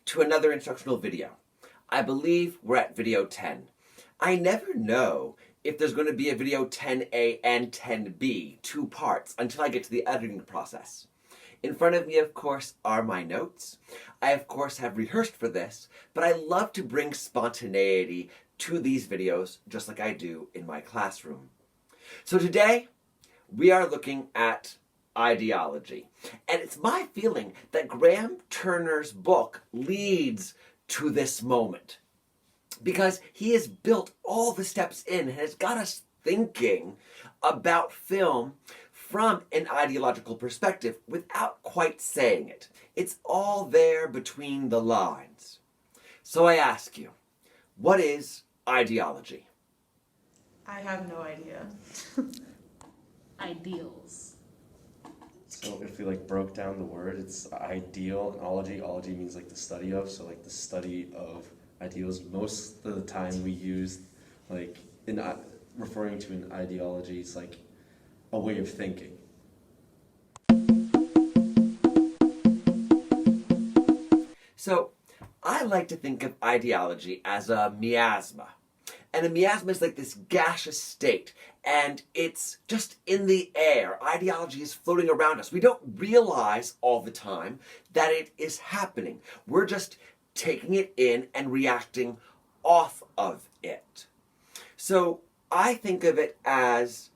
to another instructional video. I believe we're at video 10. I never know if there's going to be a video 10A and 10B, 2 parts, until I get to the editing process. In front of me, of course, are my notes. I, of course, have rehearsed for this, but I love to bring spontaneity to these videos, just like I do in my classroom. So today, we are looking at ideology. And it's my feeling that Graham Turner's book leads to this moment, because he has built all the steps in and has got us thinking about film from an ideological perspective without quite saying it. It's all there between the lines. So I ask you, what is ideology? I have no idea. Ideals. So if we broke down the word, it's ideal and ology. Ology means the study of, so the study of ideals. Most of the time we use in referring to an ideology, it's a way of thinking. So I like to think of ideology as a miasma. And a miasma is this gaseous state, and it's just in the air. Ideology is floating around us. We don't realize all the time that it is happening. We're just taking it in and reacting off of it. So I think of it as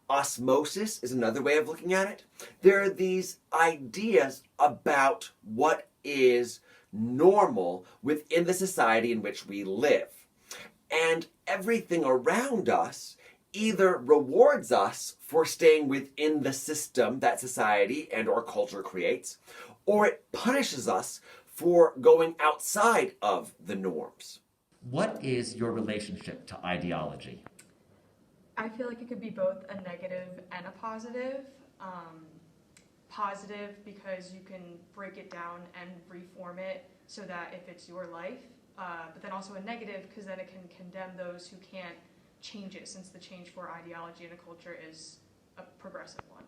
osmosis is another way of looking at it. There are these ideas about what is normal within the society in which we live. And everything around us either rewards us for staying within the system that society and or culture creates, or it punishes us for going outside of the norms. What is your relationship to ideology? I feel like it could be both a negative and a positive. Positive because you can break it down and reform it so that it fits your life. But then also a negative because then it can condemn those who can't change it, since the change for ideology in a culture is a progressive one.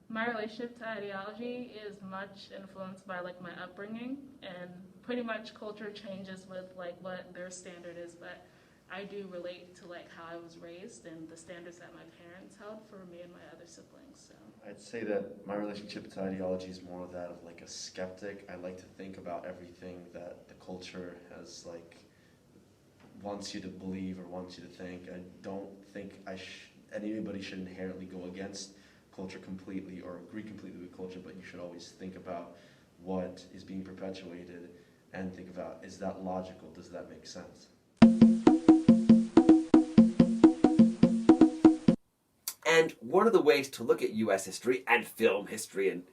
My relationship to ideology is much influenced by my upbringing, and pretty much culture changes with what their standard is, but I do relate to how I was raised and the standards that my parents held for me and my other siblings. So I'd say that my relationship to ideology is more of that of a skeptic. I like to think about everything that the culture has wants you to believe or wants you to think. I don't think anybody should inherently go against culture completely or agree completely with culture, but you should always think about what is being perpetuated and think about, is that logical? Does that make sense? And one of the ways to look at U.S. history and film history and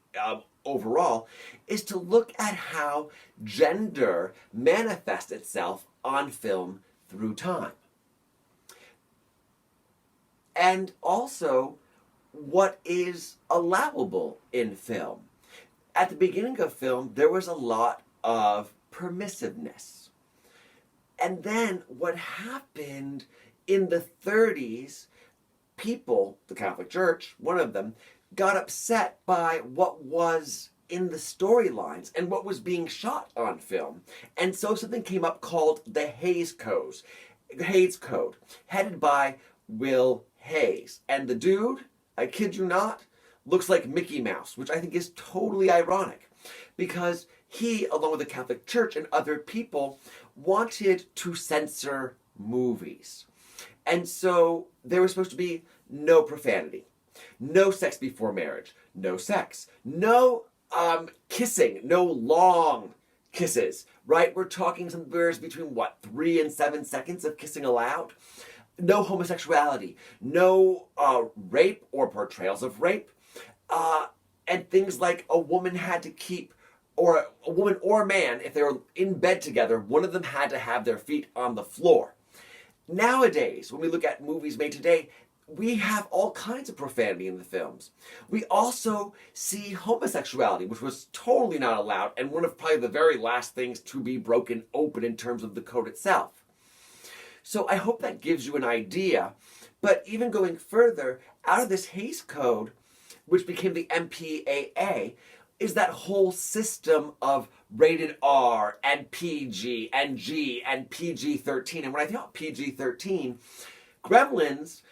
overall is to look at how gender manifests itself on film through time. And also what is allowable in film. At the beginning of film, there was a lot of permissiveness. And then what happened in the 30s, people, the Catholic Church, one of them, got upset by what was in the storylines and what was being shot on film. And so something came up called the Hays Code, headed by Will Hays. And the dude, I kid you not, looks like Mickey Mouse, which I think is totally ironic, because he, along with the Catholic Church and other people, wanted to censor movies. And so there was supposed to be no profanity, no sex before marriage, no sex, no kissing, no long kisses, right? We're talking somewhere between 3 and 7 seconds of kissing allowed. No homosexuality, no rape or portrayals of rape, and things like a woman had to keep, or a woman or a man, if they were in bed together, one of them had to have their feet on the floor. Nowadays, when we look at movies made today, we have all kinds of profanity in the films. We also see homosexuality, which was totally not allowed, and one of probably the very last things to be broken open in terms of the code itself. So I hope that gives you an idea. But even going further, out of this Hays Code, which became the MPAA, is that whole system of rated R and PG and G and PG-13. And when I think about PG-13, Gremlins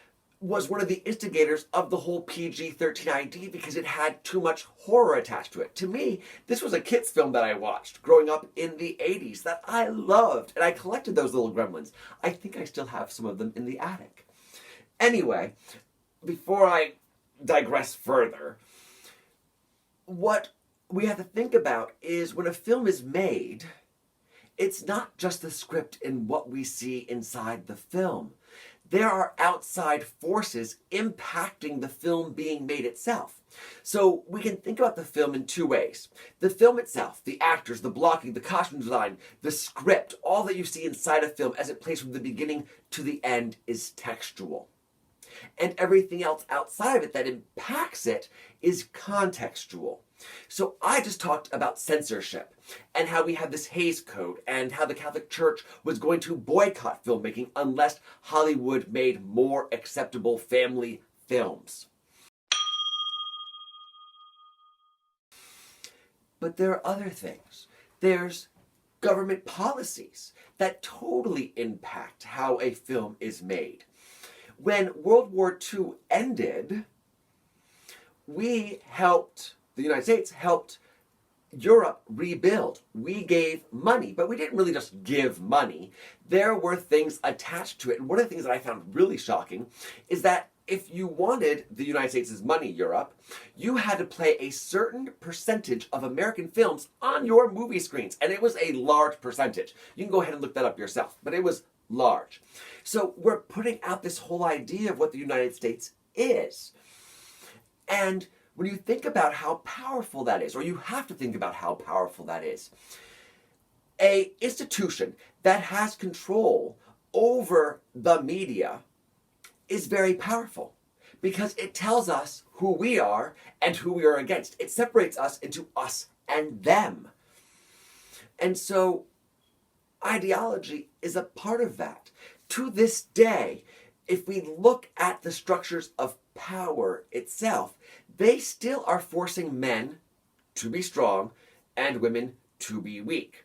was one of the instigators of the whole PG-13 idea because it had too much horror attached to it. To me, this was a kids film that I watched growing up in the 80s that I loved, and I collected those little gremlins. I think I still have some of them in the attic. Anyway, before I digress further, what we have to think about is when a film is made, it's not just the script and what we see inside the film. There are outside forces impacting the film being made itself. So we can think about the film in two ways. The film itself, the actors, the blocking, the costume design, the script, all that you see inside a film as it plays from the beginning to the end is textual. And everything else outside of it that impacts it is contextual. So I just talked about censorship and how we have this Hays Code and how the Catholic Church was going to boycott filmmaking unless Hollywood made more acceptable family films. But there are other things. There's government policies that totally impact how a film is made. When World War II ended, the United States helped Europe rebuild. We gave money, but we didn't really just give money. There were things attached to it. And one of the things that I found really shocking is that if you wanted the United States' money, Europe, you had to play a certain percentage of American films on your movie screens. And it was a large percentage. You can go ahead and look that up yourself, but it was large. So we're putting out this whole idea of what the United States is. And when you think about how powerful that is, or you have to think about how powerful that is, an institution that has control over the media is very powerful because it tells us who we are and who we are against. It separates us into us and them. And so ideology is a part of that. To this day, if we look at the structures of power itself, they still are forcing men to be strong and women to be weak.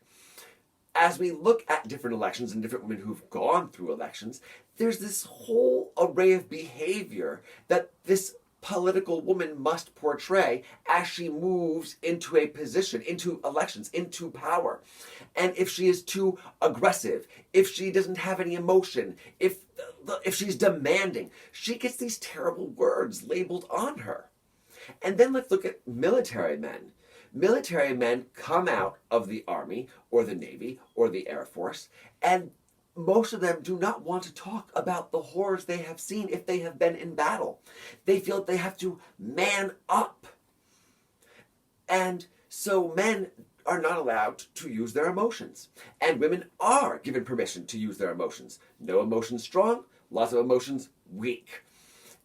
As we look at different elections and different women who've gone through elections, there's this whole array of behavior that this political woman must portray as she moves into a position, into elections, into power. And if she is too aggressive, if she doesn't have any emotion, if she's demanding, she gets these terrible words labeled on her. And then let's look at military men. Military men come out of the Army or the Navy or the Air Force, and most of them do not want to talk about the horrors they have seen if they have been in battle. They feel that they have to man up. And so men are not allowed to use their emotions. And women are given permission to use their emotions. No emotions strong, lots of emotions weak.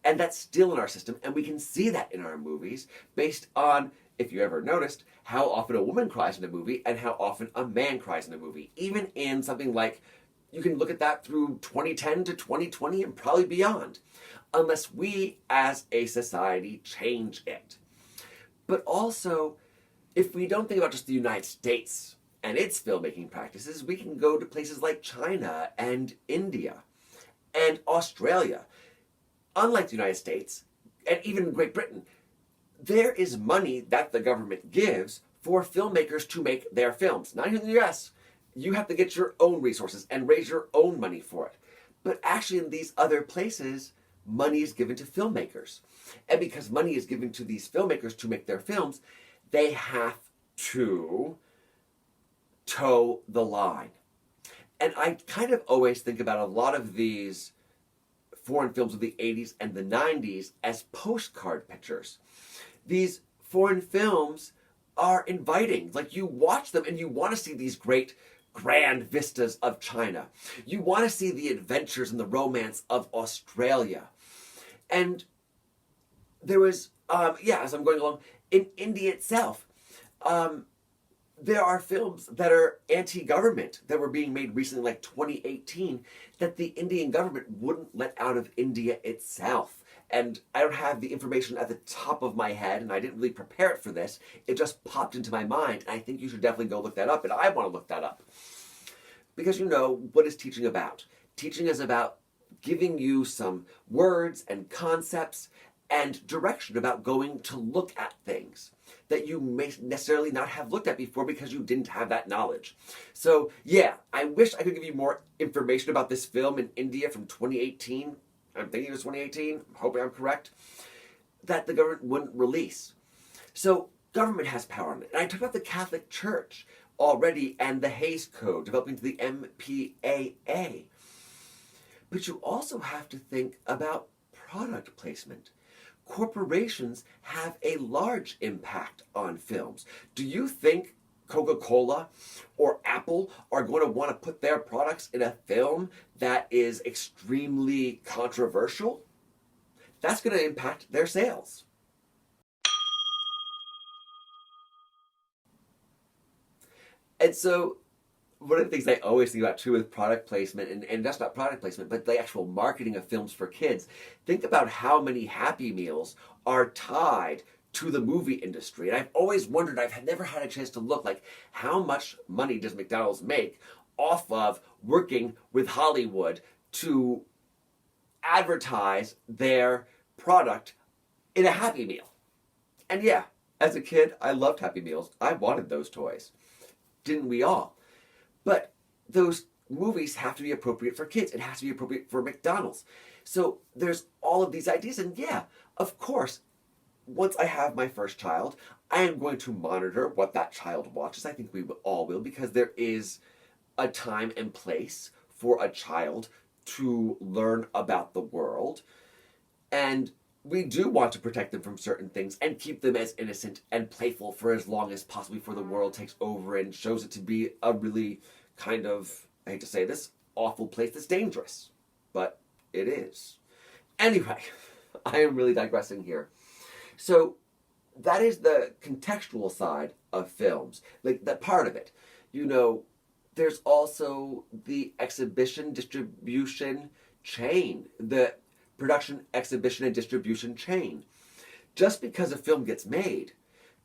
And that's still in our system, and we can see that in our movies based on, if you ever noticed, how often a woman cries in a movie and how often a man cries in a movie. Even in something like, you can look at that through 2010 to 2020 and probably beyond, unless we as a society change it. But also, if we don't think about just the United States and its filmmaking practices, we can go to places like China and India and Australia. Unlike the United States, and even Great Britain, there is money that the government gives for filmmakers to make their films. Not here in the US. You have to get your own resources and raise your own money for it. But actually in these other places, money is given to filmmakers. And because money is given to these filmmakers to make their films, they have to toe the line. And I kind of always think about a lot of these foreign films of the 80s and the 90s as postcard pictures. These foreign films are inviting. Like, you watch them and you want to see these great grand vistas of China. You want to see the adventures and the romance of Australia. And there was, as I'm going along, in India itself, there are films that are anti-government that were being made recently, like 2018, that the Indian government wouldn't let out of India itself. and I don't have the information at the top of my head, and I didn't really prepare it for this. It just popped into my mind, and I think you should definitely go look that up, and I want to look that up. Because what is teaching about? Teaching is about giving you some words and concepts and direction about going to look at things that you may necessarily not have looked at before because you didn't have that knowledge. So yeah, I wish I could give you more information about this film in India from 2018. I'm thinking it was 2018, I'm hoping I'm correct, that the government wouldn't release. So government has power on it. And I talked about the Catholic Church already and the Hays Code developing to the MPAA. But you also have to think about product placement. Corporations have a large impact on films. Do you think Coca-Cola or Apple are going to want to put their products in a film that is extremely controversial? That's going to impact their sales. And so one of the things I always think about too with product placement, and that's not product placement, but the actual marketing of films for kids, think about how many Happy Meals are tied to the movie industry. And I've always wondered, I've never had a chance to look, like, how much money does McDonald's make off of working with Hollywood to advertise their product in a Happy Meal? And yeah, as a kid, I loved Happy Meals. I wanted those toys. Didn't we all? But those movies have to be appropriate for kids. It has to be appropriate for McDonald's. So there's all of these ideas. And yeah, of course, once I have my first child, I am going to monitor what that child watches. I think we all will, because there is a time and place for a child to learn about the world. And we do want to protect them from certain things and keep them as innocent and playful for as long as possible before the world takes over and shows it to be a really kind of, I hate to say this, awful place that's dangerous. But it is. Anyway, I am really digressing here. So that is the contextual side of films, like that part of it. There's also the exhibition distribution chain, the production, exhibition, and distribution chain. Just because a film gets made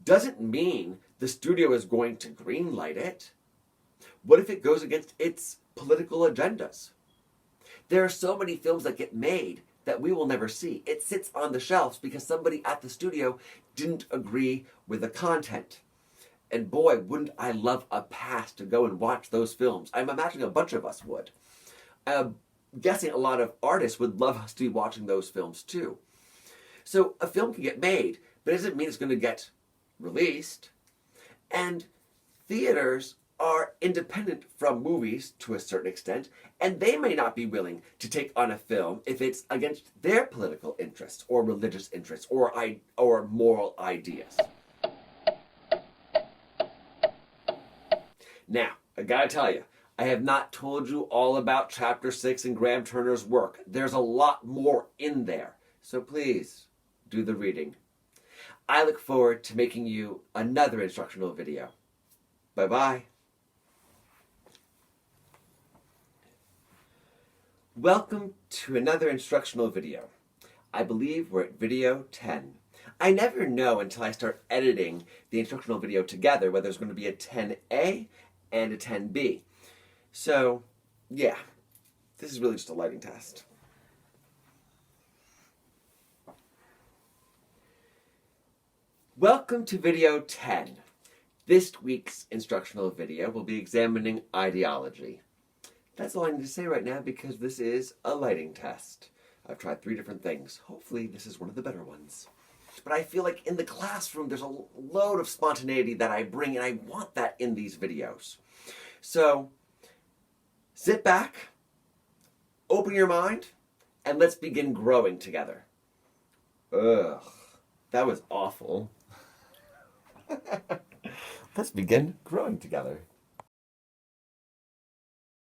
doesn't mean the studio is going to greenlight it. What if it goes against its political agendas? There are so many films that get made that we will never see. It sits on the shelves because somebody at the studio didn't agree with the content. And boy, wouldn't I love a pass to go and watch those films. I'm imagining a bunch of us would. Guessing a lot of artists would love us to be watching those films too. So a film can get made, but it doesn't mean it's going to get released. And theaters are independent from movies to a certain extent, and they may not be willing to take on a film if it's against their political interests or religious interests or moral ideas. Now, I gotta tell you, I have not told you all about Chapter 6 in Graham Turner's work. There's a lot more in there. So please, do the reading. I look forward to making you another instructional video. Bye-bye. Welcome to another instructional video. I believe we're at video 10. I never know until I start editing the instructional video together whether there's going to be a 10A and a 10B. So, yeah, this is really just a lighting test. Welcome to video 10. This week's instructional video will be examining ideology. That's all I need to say right now because this is a lighting test. I've tried 3 different things. Hopefully this is one of the better ones. But I feel like in the classroom there's a load of spontaneity that I bring, and I want that in these videos. So, sit back, open your mind, and let's begin growing together. Ugh, that was awful. Let's begin growing together.